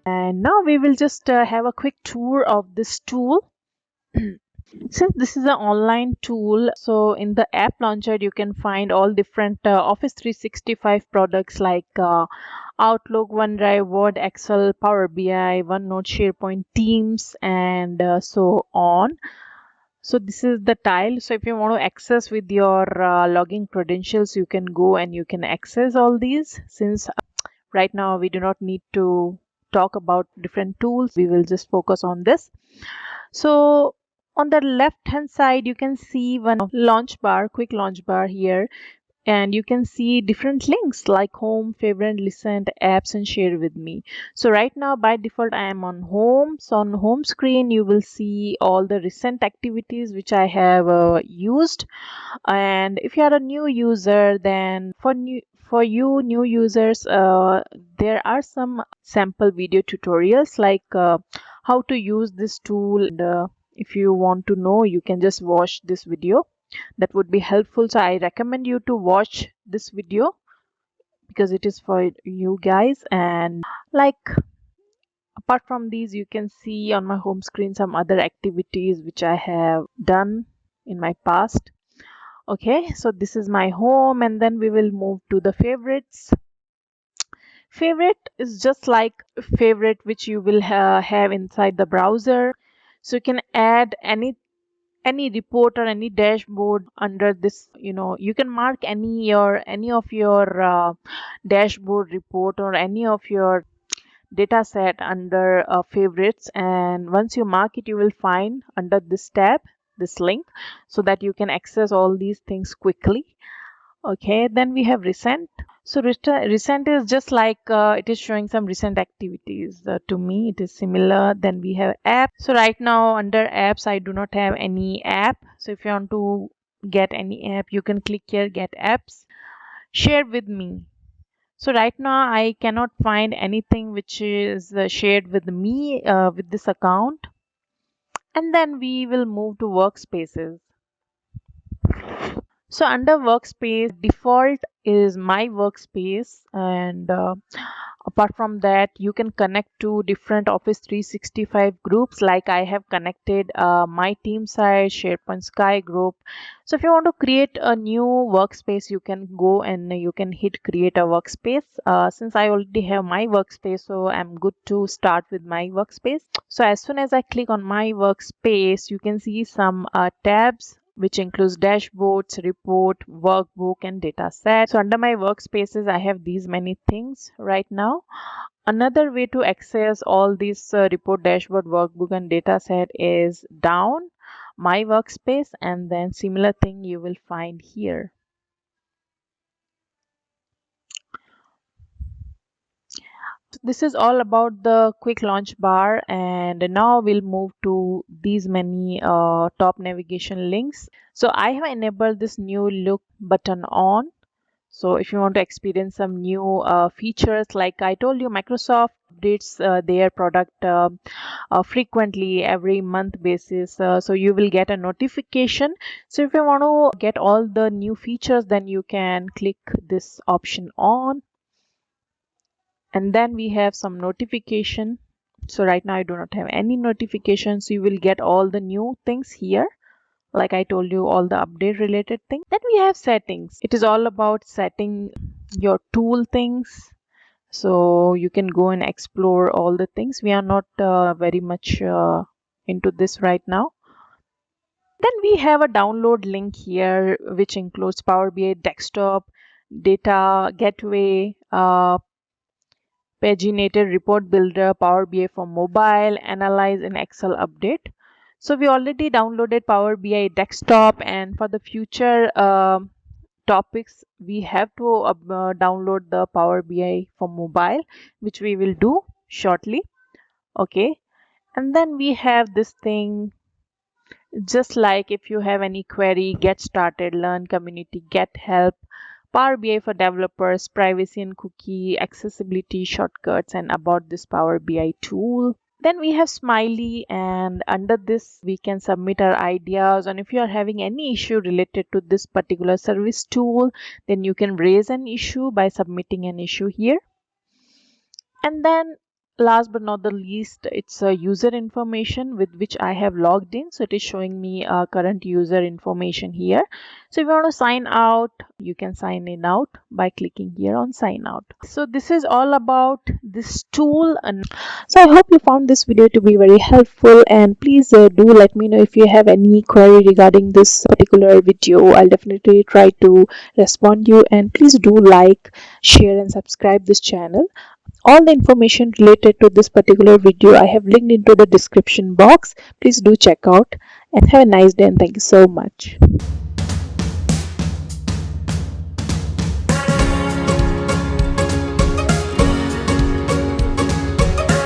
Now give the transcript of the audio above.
And now we will just have a quick tour of this tool. Since this is an online tool, so in the app launcher you can find all different Office 365 products like Outlook, OneDrive, Word, Excel, Power BI, OneNote, SharePoint, Teams, and so on. So this is the tile. So if you want to access with your login credentials, you can go and you can access all these. Since right now we do not need to talk about different tools, we will just focus on this. So on the left hand side, you can see one launch bar, quick launch bar here, and you can see different links like home, favorite, listen, apps, and share with me. So right now by default I am on home. So on home screen you will see all the recent activities which I have used. And if you are a new user, then for you new users, there are some sample video tutorials like how to use this tool. And if you want to know, you can just watch this video. That would be helpful. So I recommend you to watch this video because it is for you guys. And like apart from these, you can see on my home screen some other activities which I have done in my past. Okay, so this is my home, and then we will move to the favorites. Favorite is just like favorite which you will have inside the browser. So you can add any report or any dashboard under this. You can mark any of your dashboard report or any of your data set under favorites, and once you mark it, you will find under this tab this link so that you can access all these things quickly. Okay, then we have recent. So recent is just like it is showing some recent activities. To me it is similar. Then we have app. So right now under apps I do not have any app. So if you want to get any app, you can click here, get apps. Share with me. So right now I cannot find anything which is shared with me with this account. And then we will move to workspaces. So under workspace, default is my workspace, and apart from that, you can connect to different Office 365 groups. Like I have connected my team site, SharePoint Sky group. So if you want to create a new workspace, you can go and you can hit create a workspace. Since I already have my workspace, so I'm good to start with my workspace. So as soon as I click on my workspace, you can see some tabs which includes dashboards, report, workbook, and data set. So under my workspaces, I have these many things right now. Another way to access all these report, dashboard, workbook, and data set is down my workspace, and then similar thing you will find here. This is all about the quick launch bar, and now we'll move to these many top navigation links. So I have enabled this new look button on. So if you want to experience some new features, like I told you, Microsoft updates their product frequently every month basis. So you will get a notification. So if you want to get all the new features, then you can click this option on. And then we have some notification. So right now I do not have any notifications. So you will get all the new things here. Like I told you, all the update related things. Then we have settings. It is all about setting your tool things. So you can go and explore all the things. We are not very much into this right now. Then we have a download link here, which includes Power BI desktop, data gateway, paginated report builder, Power BI for mobile, analyze in Excel update. So we already downloaded Power BI desktop, and for the future topics we have to download the Power BI for mobile, which we will do shortly. Okay, and then we have this thing, just like if you have any query, get started, learn, community, get help, Power BI for developers, privacy and cookie, accessibility, shortcuts, and about this Power BI tool. Then we have Smiley, and under this we can submit our ideas, and if you are having any issue related to this particular service tool, then you can raise an issue by submitting an issue here. And then Last but not the least, it's a user information with which I have logged in. So it is showing me current user information here. So if you want to sign out, you can sign in out by clicking here on sign out. So this is all about this tool. And so I hope you found this video to be very helpful, and please do let me know if you have any query regarding this particular video. I'll definitely try to respond you, and please do like, share and subscribe this channel. All the information related to this particular video I have linked into the description box. Please do check out, and have a nice day, and thank you so much.